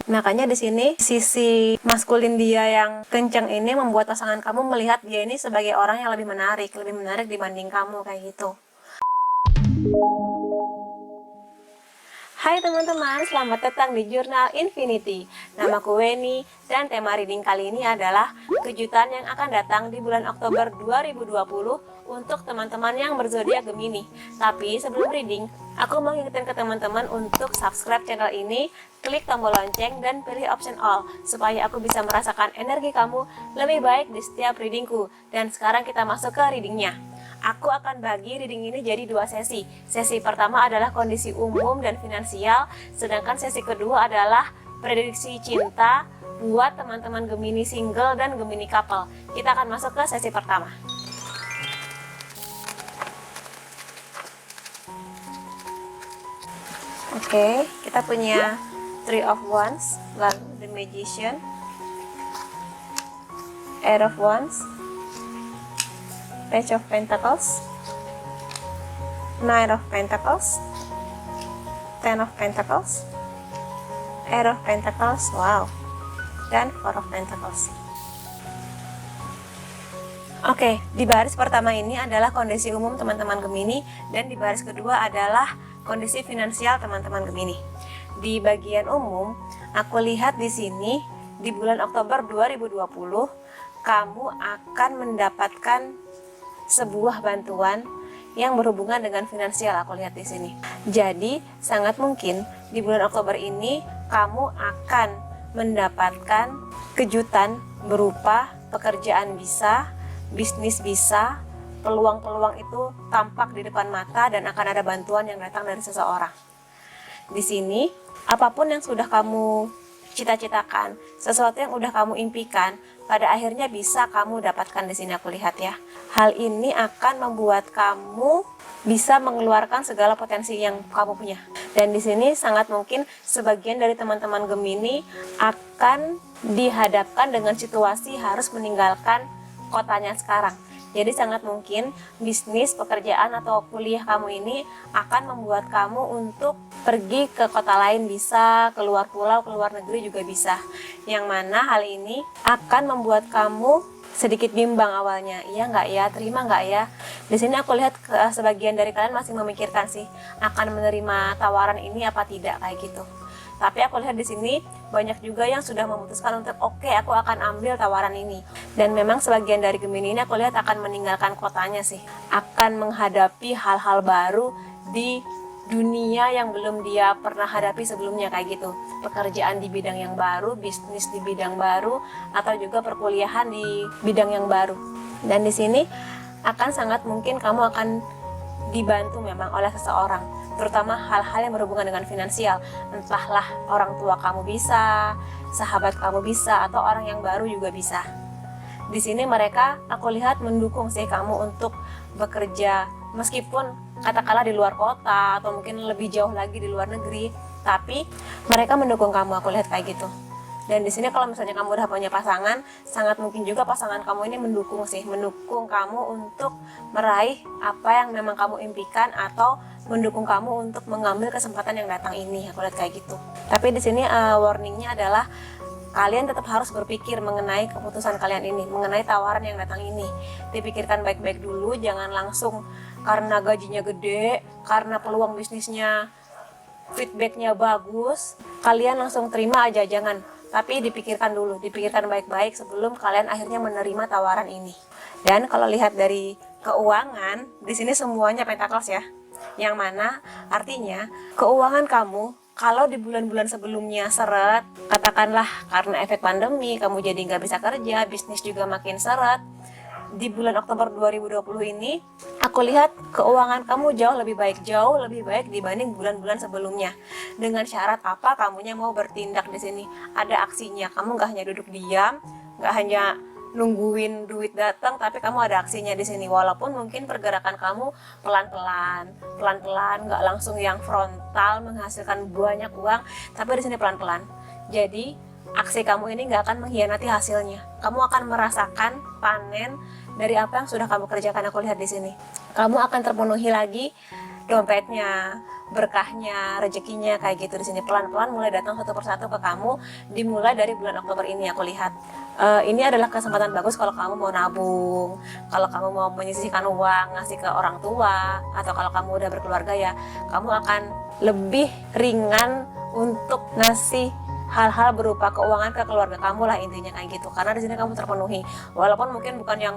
Makanya di sini sisi maskulin dia yang kencang ini membuat pasangan kamu melihat dia ini sebagai orang yang lebih menarik dibanding kamu kayak gitu. Hai teman-teman, selamat datang di Jurnal Infinity. Namaku Weni dan tema reading kali ini adalah kejutan yang akan datang di bulan Oktober 2020 untuk teman-teman yang berzodiak Gemini. Tapi sebelum reading, aku mau ingetin ke teman-teman untuk subscribe channel ini, klik tombol lonceng dan pilih option all supaya aku bisa merasakan energi kamu lebih baik di setiap readingku. Dan sekarang kita masuk ke readingnya. Aku akan bagi reading ini jadi 2 sesi. Sesi pertama adalah kondisi umum dan finansial, sedangkan sesi kedua adalah prediksi cinta buat teman-teman Gemini single dan Gemini couple. Kita akan masuk ke sesi pertama. Oke, kita punya Three of Wands, lalu The Magician, Eight of Wands, Page of Pentacles, Nine of Pentacles, Ten of Pentacles, Eight of Pentacles, wow, dan Four of Pentacles. Oke, di baris pertama ini adalah kondisi umum teman-teman Gemini, dan di baris kedua adalah kondisi finansial teman-teman Gemini. Di bagian umum, aku lihat di sini di bulan Oktober 2020 kamu akan mendapatkan sebuah bantuan yang berhubungan dengan finansial. Aku lihat di sini. Jadi sangat mungkin di bulan Oktober ini kamu akan mendapatkan kejutan berupa pekerjaan bisa, bisnis bisa, peluang-peluang itu tampak di depan mata dan akan ada bantuan yang datang dari seseorang. Di sini apapun yang sudah kamu cita-citakan, sesuatu yang udah kamu impikan, pada akhirnya bisa kamu dapatkan di sini. Aku lihat ya. Hal ini akan membuat kamu bisa mengeluarkan segala potensi yang kamu punya. Dan di sini sangat mungkin sebagian dari teman-teman Gemini akan dihadapkan dengan situasi harus meninggalkan kotanya sekarang. Jadi sangat mungkin bisnis, pekerjaan, atau kuliah kamu ini akan membuat kamu untuk pergi ke kota lain bisa, keluar pulau, keluar negeri juga bisa. Yang mana hal ini akan membuat kamu sedikit bimbang awalnya. Iya nggak ya? Terima nggak ya? Di sini aku lihat sebagian dari kalian masih memikirkan sih akan menerima tawaran ini apa tidak kayak gitu. Tapi aku lihat di sini banyak juga yang sudah memutuskan untuk oke, aku akan ambil tawaran ini. Dan memang sebagian dari Gemini ini aku lihat akan meninggalkan kotanya sih. Akan menghadapi hal-hal baru di dunia yang belum dia pernah hadapi sebelumnya kayak gitu. Pekerjaan di bidang yang baru, bisnis di bidang baru, atau juga perkuliahan di bidang yang baru. Dan di sini akan sangat mungkin kamu akan dibantu memang oleh seseorang, terutama hal-hal yang berhubungan dengan finansial. Entahlah orang tua kamu bisa, sahabat kamu bisa, atau orang yang baru juga bisa. Di sini mereka aku lihat mendukung sih kamu untuk bekerja meskipun katakanlah di luar kota atau mungkin lebih jauh lagi di luar negeri, tapi mereka mendukung kamu. Aku lihat kayak gitu. Dan di sini kalau misalnya kamu udah punya pasangan, sangat mungkin juga pasangan kamu ini mendukung kamu untuk meraih apa yang memang kamu impikan, atau mendukung kamu untuk mengambil kesempatan yang datang ini. Aku lihat kayak gitu. Tapi di sini warningnya adalah kalian tetap harus berpikir mengenai keputusan kalian ini, mengenai tawaran yang datang ini. Dipikirkan baik-baik dulu, jangan langsung karena gajinya gede, karena peluang bisnisnya, feedbacknya bagus, kalian langsung terima aja, jangan. Tapi dipikirkan dulu, dipikirkan baik-baik sebelum kalian akhirnya menerima tawaran ini. Dan kalau lihat dari keuangan, di sini semuanya Pentacles ya. Yang mana artinya keuangan kamu kalau di bulan-bulan sebelumnya seret, katakanlah karena efek pandemi kamu jadi nggak bisa kerja, bisnis juga makin seret. Di bulan Oktober 2020 ini aku lihat keuangan kamu jauh lebih baik dibanding bulan-bulan sebelumnya. Dengan syarat apa? Kamunya mau bertindak di sini, ada aksinya. Kamu nggak hanya duduk diam, nggak hanya nungguin duit datang, tapi kamu ada aksinya di sini. Walaupun mungkin pergerakan kamu pelan-pelan, nggak langsung yang frontal menghasilkan banyak uang, tapi di sini pelan-pelan. Jadi aksi kamu ini nggak akan mengkhianati hasilnya. Kamu akan merasakan panen dari apa yang sudah kamu kerjakan. Aku lihat di sini, kamu akan terpenuhi lagi dompetnya, berkahnya, rezekinya kayak gitu. Di sini pelan-pelan mulai datang satu persatu ke kamu, dimulai dari bulan Oktober ini aku lihat. Ini adalah kesempatan bagus kalau kamu mau nabung, kalau kamu mau menyisihkan uang ngasih ke orang tua, atau kalau kamu udah berkeluarga ya, kamu akan lebih ringan untuk ngasih hal-hal berupa keuangan ke keluarga kamu lah, intinya kayak gitu. Karena di sini kamu terpenuhi, walaupun mungkin bukan yang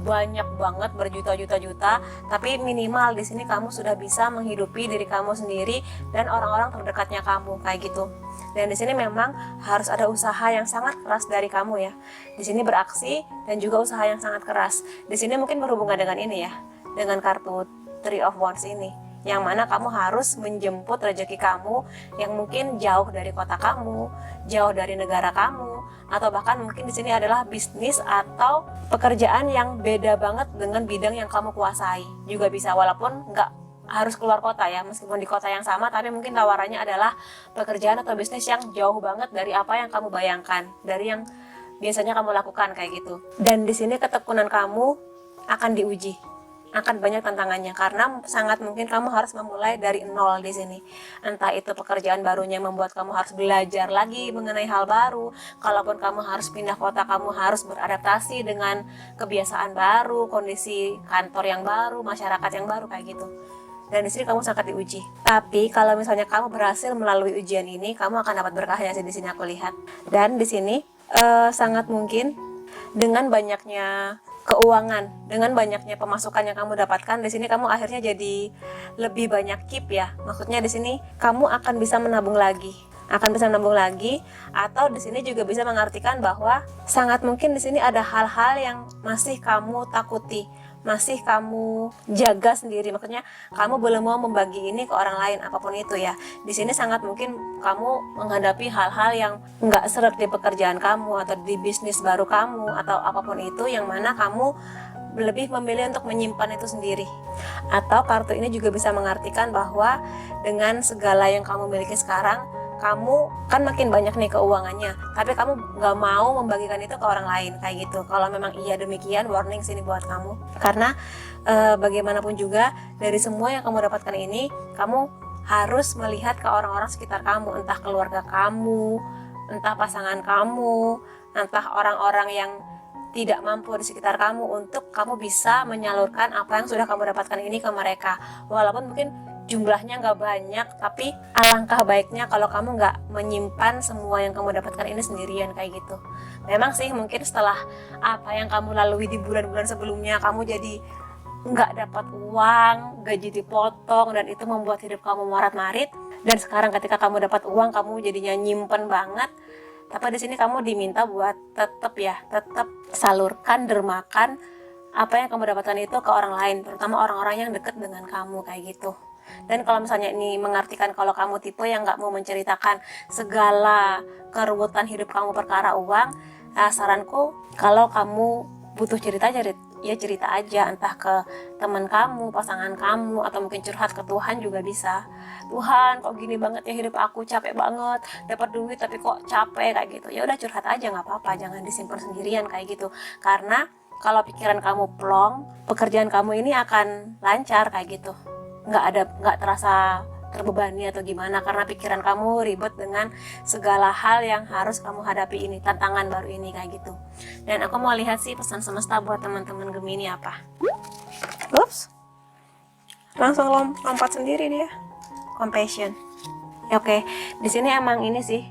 banyak banget berjuta-juta, tapi minimal di sini kamu sudah bisa menghidupi diri kamu sendiri dan orang-orang terdekatnya kamu kayak gitu. Dan di sini memang harus ada usaha yang sangat keras dari kamu ya. Di sini beraksi dan juga usaha yang sangat keras. Di sini mungkin berhubungan dengan ini ya, dengan kartu Three of Wands ini, yang mana kamu harus menjemput rezeki kamu yang mungkin jauh dari kota kamu, jauh dari negara kamu, atau bahkan mungkin di sini adalah bisnis atau pekerjaan yang beda banget dengan bidang yang kamu kuasai juga bisa, walaupun nggak harus keluar kota ya, meskipun di kota yang sama, tapi mungkin tawarannya adalah pekerjaan atau bisnis yang jauh banget dari apa yang kamu bayangkan, dari yang biasanya kamu lakukan kayak gitu. Dan di sini ketekunan kamu akan diuji, akan banyak tantangannya, karena sangat mungkin kamu harus memulai dari nol di sini. Entah itu pekerjaan barunya membuat kamu harus belajar lagi mengenai hal baru, kalaupun kamu harus pindah kota, kamu harus beradaptasi dengan kebiasaan baru, kondisi kantor yang baru, masyarakat yang baru kayak gitu. Dan di sini kamu sangat diuji. Tapi kalau misalnya kamu berhasil melalui ujian ini, kamu akan dapat berkahnya sih di sini aku lihat. Dan di sini sangat mungkin dengan banyaknya keuangan, dengan banyaknya pemasukan yang kamu dapatkan, di sini kamu akhirnya jadi lebih banyak keep ya. Maksudnya di sini kamu akan bisa menabung lagi, atau di sini juga bisa mengartikan bahwa sangat mungkin di sini ada hal-hal yang masih kamu takuti, masih kamu jaga sendiri. Maksudnya kamu belum mau membagi ini ke orang lain, apapun itu ya. Di sini sangat mungkin kamu menghadapi hal-hal yang nggak seret di pekerjaan kamu atau di bisnis baru kamu atau apapun itu, yang mana kamu lebih memilih untuk menyimpan itu sendiri. Atau kartu ini juga bisa mengartikan bahwa dengan segala yang kamu miliki sekarang, kamu kan makin banyak nih keuangannya, tapi kamu nggak mau membagikan itu ke orang lain kayak gitu. Kalau memang iya demikian, warning sini buat kamu, karena bagaimanapun juga dari semua yang kamu dapatkan ini, kamu harus melihat ke orang-orang sekitar kamu, entah keluarga kamu, entah pasangan kamu, entah orang-orang yang tidak mampu di sekitar kamu, untuk kamu bisa menyalurkan apa yang sudah kamu dapatkan ini ke mereka. Walaupun mungkin jumlahnya nggak banyak, tapi alangkah baiknya kalau kamu nggak menyimpan semua yang kamu dapatkan ini sendirian kayak gitu. Memang sih mungkin setelah apa yang kamu lalui di bulan-bulan sebelumnya, kamu jadi nggak dapat uang, gaji dipotong, dan itu membuat hidup kamu marat-marit. Dan sekarang ketika kamu dapat uang, kamu jadinya nyimpen banget. Tapi di sini kamu diminta buat tetap salurkan, dermakan apa yang kamu dapatkan itu ke orang lain, terutama orang-orang yang dekat dengan kamu kayak gitu. Dan kalau misalnya ini mengartikan kalau kamu tipe yang nggak mau menceritakan segala keruwetan hidup kamu perkara uang, saranku kalau kamu butuh cerita aja, entah ke teman kamu, pasangan kamu, atau mungkin curhat ke Tuhan juga bisa. Tuhan, kok gini banget ya hidup aku, capek banget, dapat duit tapi kok capek kayak gitu. Ya udah curhat aja, nggak apa-apa, jangan disimpan sendirian kayak gitu. Karena kalau pikiran kamu plong, pekerjaan kamu ini akan lancar kayak gitu. Nggak terasa terbebani atau gimana, karena pikiran kamu ribet dengan segala hal yang harus kamu hadapi ini, tantangan baru ini kayak gitu. Dan aku mau lihat sih pesan semesta buat teman-teman Gemini apa. Ups, langsung lompat sendiri dia. Compassion. Oke, di sini emang ini sih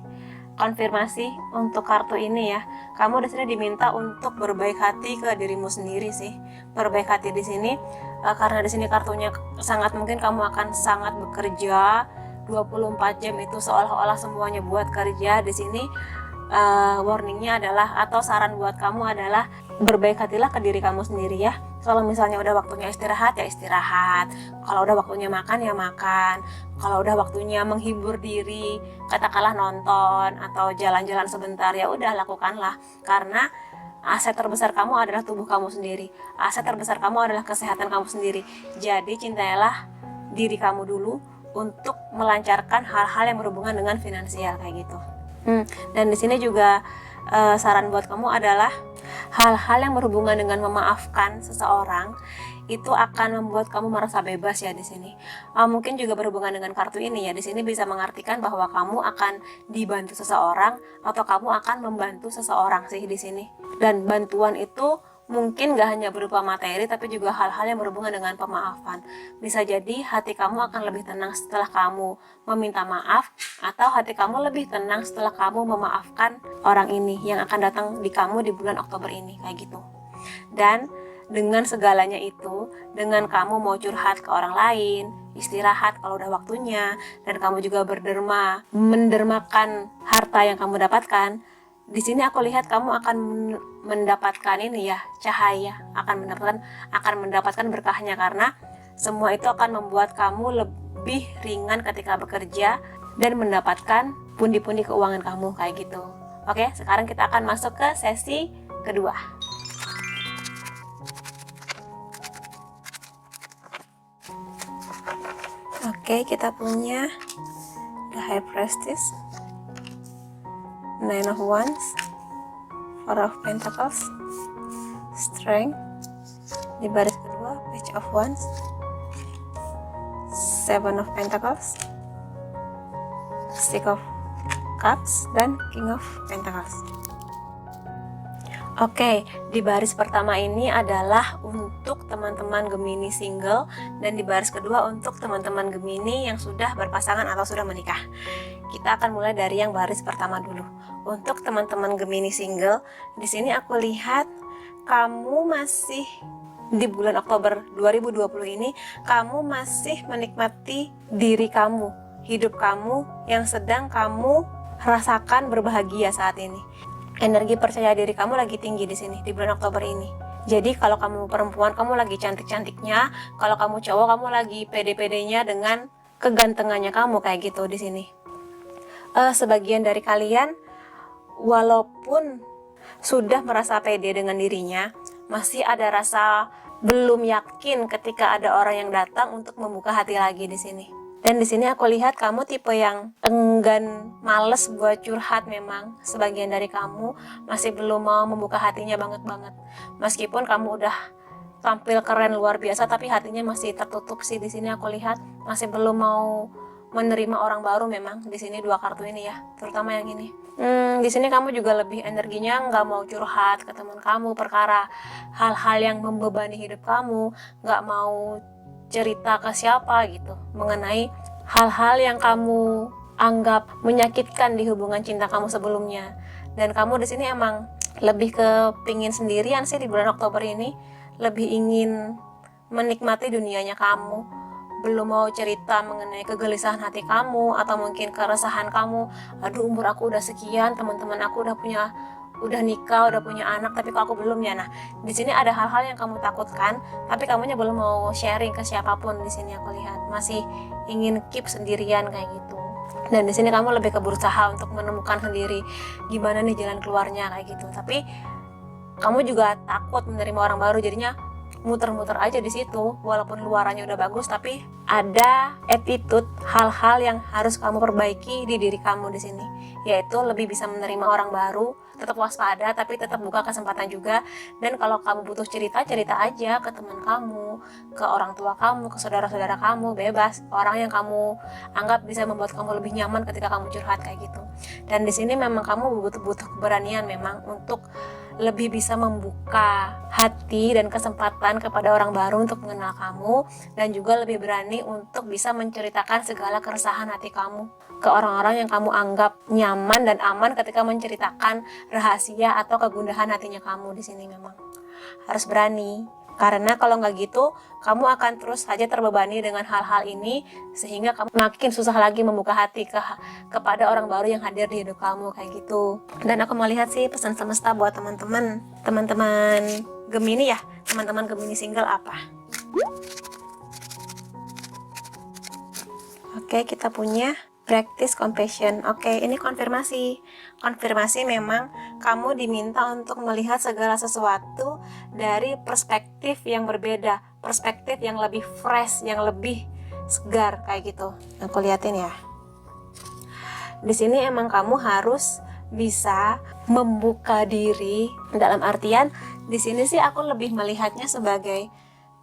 konfirmasi untuk kartu ini ya. Kamu di sini diminta untuk berbaik hati ke dirimu sendiri sih. Berbaik hati di sini karena di sini kartunya sangat mungkin kamu akan sangat bekerja 24 jam, itu seolah-olah semuanya buat kerja. Di sini warningnya adalah, atau saran buat kamu adalah, berbaik hatilah ke diri kamu sendiri ya. Kalau misalnya udah waktunya istirahat ya istirahat, kalau udah waktunya makan ya makan, kalau udah waktunya menghibur diri, katakanlah nonton atau jalan-jalan sebentar, ya udah lakukanlah. Karena aset terbesar kamu adalah tubuh kamu sendiri, aset terbesar kamu adalah kesehatan kamu sendiri. Jadi cintailah diri kamu dulu untuk melancarkan hal-hal yang berhubungan dengan finansial kayak gitu. Dan di sini juga saran buat kamu adalah hal-hal yang berhubungan dengan memaafkan seseorang itu akan membuat kamu merasa bebas ya di sini. Mungkin juga berhubungan dengan kartu ini ya. Di sini bisa mengartikan bahwa kamu akan dibantu seseorang atau kamu akan membantu seseorang sih di sini. Dan bantuan itu mungkin gak hanya berupa materi, tapi juga hal-hal yang berhubungan dengan pemaafan. Bisa jadi hati kamu akan lebih tenang setelah kamu meminta maaf, atau hati kamu lebih tenang setelah kamu memaafkan orang ini yang akan datang di kamu di bulan Oktober ini, kayak gitu. Dan dengan segalanya itu, dengan kamu mau curhat ke orang lain, istirahat kalau udah waktunya, dan kamu juga mendermakan harta yang kamu dapatkan, di sini aku lihat kamu akan mendapatkan ini ya, cahaya, akan mendapatkan berkahnya, karena semua itu akan membuat kamu lebih ringan ketika bekerja dan mendapatkan pundi-pundi keuangan kamu, kayak gitu. Oke, sekarang kita akan masuk ke sesi kedua. Oke, kita punya The High Priestess, Nine of Wands, Four of Pentacles, Strength. Di baris kedua, Page of Wands, Seven of Pentacles, Six of Cups, dan King of Pentacles. Oke, di baris pertama ini adalah untuk teman-teman Gemini single, dan di baris kedua untuk teman-teman Gemini yang sudah berpasangan atau sudah menikah. Kita akan mulai dari yang baris pertama dulu. Untuk teman-teman Gemini single, di sini aku lihat kamu masih di bulan Oktober 2020 ini, kamu masih menikmati diri kamu, hidup kamu yang sedang kamu rasakan berbahagia saat ini. Energi percaya diri kamu lagi tinggi di sini di bulan Oktober ini. Jadi kalau kamu perempuan, kamu lagi cantik-cantiknya. Kalau kamu cowok, kamu lagi pede-pedenya dengan kegantengannya kamu, kayak gitu di sini. Sebagian dari kalian, walaupun sudah merasa pede dengan dirinya, masih ada rasa belum yakin ketika ada orang yang datang untuk membuka hati lagi di sini. Dan di sini aku lihat kamu tipe yang enggan, males buat curhat. Memang sebagian dari kamu masih belum mau membuka hatinya banget. Meskipun kamu udah tampil keren luar biasa, tapi hatinya masih tertutup sih. Di sini aku lihat masih belum mau menerima orang baru. Memang di sini dua kartu ini ya, terutama yang ini. Di sini kamu juga lebih energinya nggak mau curhat ke teman kamu perkara hal-hal yang membebani hidup kamu, nggak mau cerita ke siapa gitu mengenai hal-hal yang kamu anggap menyakitkan di hubungan cinta kamu sebelumnya. Dan kamu di sini emang lebih ke pingin sendirian sih di bulan Oktober ini, lebih ingin menikmati dunianya kamu, belum mau cerita mengenai kegelisahan hati kamu atau mungkin keresahan kamu. Aduh, umur aku udah sekian, teman-teman aku udah nikah, udah punya anak, tapi kok aku belum ya. Nah, di sini ada hal-hal yang kamu takutkan, tapi kamunya belum mau sharing ke siapapun. Di sini aku lihat masih ingin keep sendirian kayak gitu. Dan di sini kamu lebih ke berusaha untuk menemukan sendiri gimana nih jalan keluarnya kayak gitu. Tapi kamu juga takut menerima orang baru, jadinya muter-muter aja di situ. Walaupun luarannya udah bagus, tapi ada attitude, hal-hal yang harus kamu perbaiki di diri kamu di sini, yaitu lebih bisa menerima orang baru, tetap waspada tapi tetap buka kesempatan juga. Dan kalau kamu butuh cerita aja ke teman kamu, ke orang tua kamu, ke saudara-saudara kamu, bebas. Orang yang kamu anggap bisa membuat kamu lebih nyaman ketika kamu curhat kayak gitu. Dan di sini memang kamu butuh keberanian memang untuk lebih bisa membuka hati dan kesempatan kepada orang baru untuk mengenal kamu, dan juga lebih berani untuk bisa menceritakan segala keresahan hati kamu ke orang-orang yang kamu anggap nyaman dan aman ketika menceritakan rahasia atau kegundahan hatinya kamu. Di sini memang harus berani, karena kalau nggak gitu kamu akan terus saja terbebani dengan hal-hal ini, sehingga kamu makin susah lagi membuka hati kepada orang baru yang hadir di hidup kamu kayak gitu. Dan aku mau lihat sih pesan semesta buat teman-teman Gemini ya, teman-teman Gemini single apa. Oke, kita punya practice compassion. Oke, ini konfirmasi memang kamu diminta untuk melihat segala sesuatu dari perspektif yang berbeda, perspektif yang lebih fresh, yang lebih segar kayak gitu. Aku liatin ya. Di sini emang kamu harus bisa membuka diri. Dalam artian di sini sih aku lebih melihatnya sebagai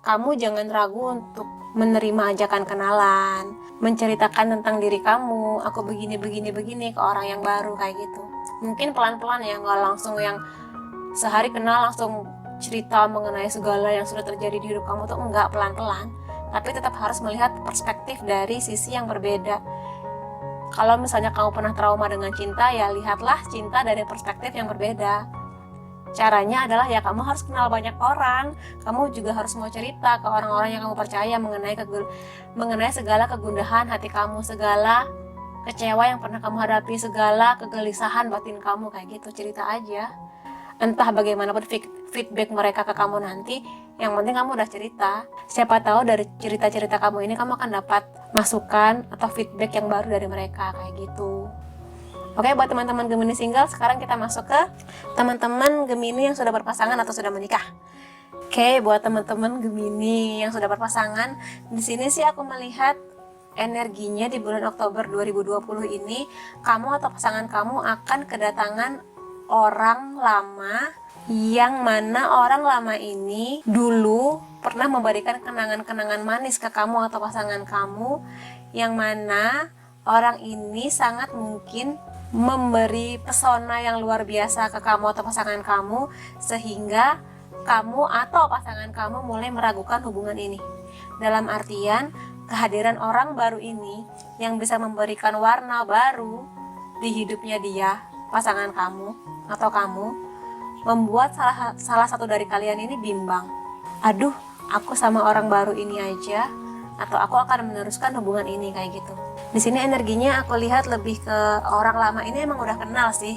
kamu jangan ragu untuk menerima ajakan kenalan, menceritakan tentang diri kamu, aku begini ke orang yang baru kayak gitu. Mungkin pelan-pelan ya, nggak langsung yang sehari kenal langsung cerita mengenai segala yang sudah terjadi di hidup kamu, tuh enggak, pelan-pelan. Tapi tetap harus melihat perspektif dari sisi yang berbeda. Kalau misalnya kamu pernah trauma dengan cinta, ya lihatlah cinta dari perspektif yang berbeda. Caranya adalah ya kamu harus kenal banyak orang, kamu juga harus mau cerita ke orang-orang yang kamu percaya mengenai segala kegundahan hati kamu, segala kecewa yang pernah kamu hadapi, segala kegelisahan batin kamu, kayak gitu. Cerita aja. Entah bagaimanapun feedback mereka ke kamu nanti, yang penting kamu udah cerita. Siapa tahu dari cerita-cerita kamu ini kamu akan dapat masukan atau feedback yang baru dari mereka, kayak gitu. Oke, buat teman-teman Gemini single, sekarang kita masuk ke teman-teman Gemini yang sudah berpasangan atau sudah menikah. Oke, buat teman-teman Gemini yang sudah berpasangan, di sini sih aku melihat energinya di bulan Oktober 2020 ini, kamu atau pasangan kamu akan kedatangan orang lama, yang mana orang lama ini dulu pernah memberikan kenangan-kenangan manis ke kamu atau pasangan kamu, yang mana orang ini sangat mungkin memberi pesona yang luar biasa ke kamu atau pasangan kamu, sehingga kamu atau pasangan kamu mulai meragukan hubungan ini. Dalam artian, kehadiran orang baru ini yang bisa memberikan warna baru di hidupnya dia, pasangan kamu atau kamu, membuat salah satu dari kalian ini bimbang. Aduh, aku sama orang baru ini aja, atau aku akan meneruskan hubungan ini, kayak gitu. Di sini energinya aku lihat lebih ke orang lama ini emang udah kenal sih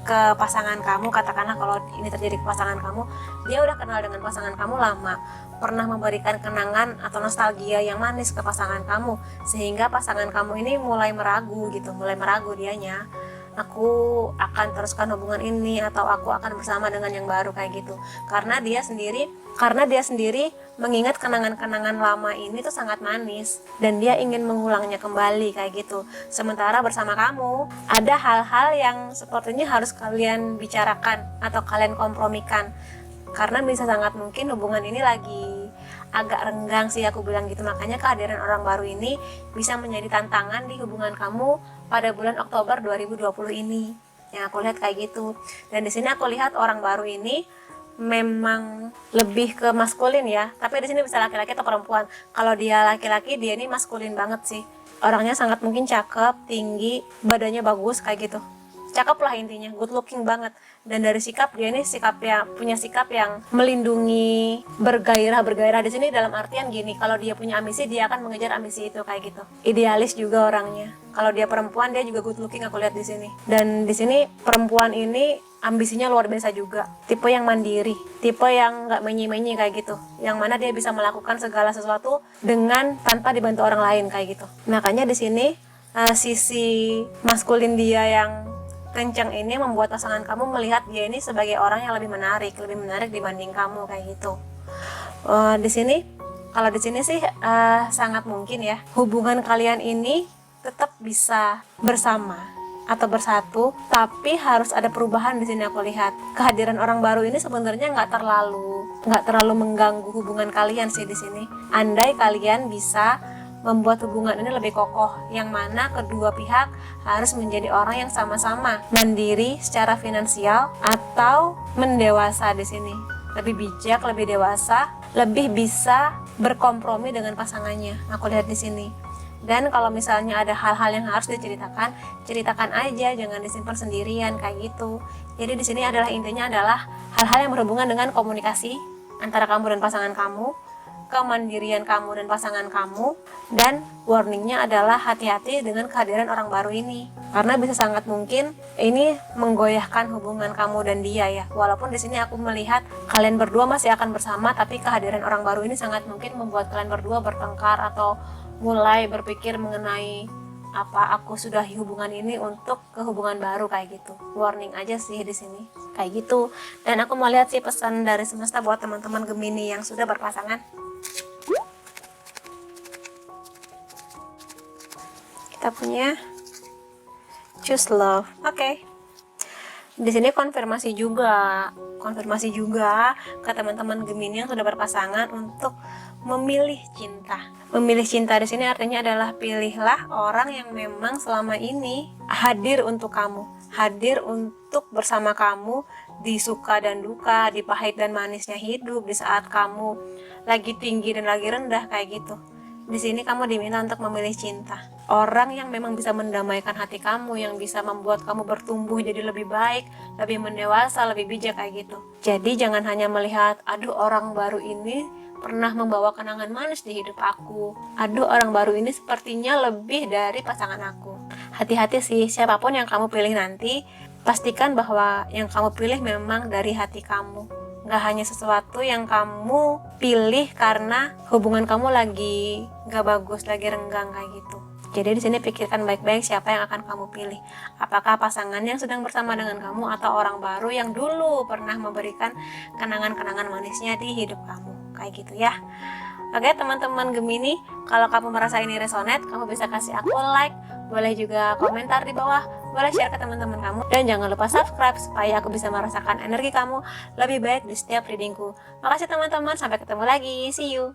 ke pasangan kamu. Katakanlah kalau ini terjadi ke pasangan kamu, dia udah kenal dengan pasangan kamu lama, pernah memberikan kenangan atau nostalgia yang manis ke pasangan kamu, sehingga pasangan kamu ini mulai meragu dianya, aku akan teruskan hubungan ini atau aku akan bersama dengan yang baru, kayak gitu. Karena dia sendiri mengingat kenangan-kenangan lama ini tuh sangat manis dan dia ingin mengulangnya kembali, kayak gitu. Sementara bersama kamu ada hal-hal yang sepertinya harus kalian bicarakan atau kalian kompromikan, karena bisa sangat mungkin hubungan ini lagi agak renggang sih, aku bilang gitu. Makanya kehadiran orang baru ini bisa menjadi tantangan di hubungan kamu pada bulan Oktober 2020 ini. Yang aku lihat kayak gitu. Dan di sini aku lihat orang baru ini memang lebih ke maskulin ya. Tapi di sini bisa laki-laki atau perempuan. Kalau dia laki-laki, dia ini maskulin banget sih. Orangnya sangat mungkin cakep, tinggi, badannya bagus, kayak gitu. Cakep lah intinya, good looking banget. Dan dari sikap, dia ini punya sikap yang melindungi, bergairah di sini dalam artian gini, kalau dia punya ambisi, dia akan mengejar ambisi itu, kayak gitu. Idealis juga orangnya. Kalau dia perempuan, dia juga good looking, aku lihat di sini. Dan di sini perempuan ini ambisinya luar biasa juga. Tipe yang mandiri, tipe yang nggak menye-menye, kayak gitu. Yang mana dia bisa melakukan segala sesuatu dengan tanpa dibantu orang lain, kayak gitu. Makanya di sini sisi maskulin dia yang kencang ini membuat pasangan kamu melihat dia ini sebagai orang yang lebih menarik dibanding kamu, kayak gitu. Di sini sih sangat mungkin ya hubungan kalian ini tetap bisa bersama atau bersatu, tapi harus ada perubahan. Di sini aku lihat kehadiran orang baru ini sebenarnya nggak terlalu mengganggu hubungan kalian sih di sini. Andai kalian bisa membuat hubungan ini lebih kokoh, yang mana kedua pihak harus menjadi orang yang sama-sama mandiri secara finansial atau mendewasa di sini, lebih bijak, lebih dewasa, lebih bisa berkompromi dengan pasangannya. Aku lihat di sini. Dan kalau misalnya ada hal-hal yang harus ceritakan aja, jangan disimpan sendirian, kayak gitu. Jadi di sini intinya adalah hal-hal yang berhubungan dengan komunikasi antara kamu dan pasangan kamu, kemandirian kamu dan pasangan kamu, dan warningnya adalah hati-hati dengan kehadiran orang baru ini, karena bisa sangat mungkin ini menggoyahkan hubungan kamu dan dia ya. Walaupun di sini aku melihat kalian berdua masih akan bersama, tapi kehadiran orang baru ini sangat mungkin membuat kalian berdua bertengkar atau mulai berpikir mengenai apa aku sudahi hubungan ini untuk ke hubungan baru, kayak gitu. Warning aja sih di sini, kayak gitu. Dan aku mau lihat sih pesan dari semesta buat teman-teman Gemini yang sudah berpasangan. Kita punya choose love. Oke. Di sini konfirmasi juga ke teman-teman Gemini yang sudah berpasangan untuk memilih cinta. Memilih cinta di sini artinya adalah pilihlah orang yang memang selama ini hadir untuk kamu, hadir untuk bersama kamu di suka dan duka, di pahit dan manisnya hidup, di saat kamu lagi tinggi dan lagi rendah kayak gitu. Di sini kamu diminta untuk memilih cinta. Orang yang memang bisa mendamaikan hati kamu, yang bisa membuat kamu bertumbuh jadi lebih baik, lebih mendewasa, lebih bijak kayak gitu. Jadi jangan hanya melihat, aduh orang baru ini pernah membawa kenangan manis di hidup aku. Aduh orang baru ini sepertinya lebih dari pasangan aku. Hati-hati sih, siapapun yang kamu pilih nanti, pastikan bahwa yang kamu pilih memang dari hati kamu. Gak hanya sesuatu yang kamu pilih karena hubungan kamu lagi gak bagus, lagi renggang kayak gitu. Jadi di sini pikirkan baik-baik siapa yang akan kamu pilih. Apakah pasangan yang sedang bersama dengan kamu atau orang baru yang dulu pernah memberikan kenangan-kenangan manisnya di hidup kamu. Kayak gitu ya. Oke teman-teman Gemini, kalau kamu merasa ini resonate, kamu bisa kasih aku like, boleh juga komentar di bawah, boleh share ke teman-teman kamu, dan jangan lupa subscribe supaya aku bisa merasakan energi kamu lebih baik di setiap readingku. Makasih teman-teman, sampai ketemu lagi, see you.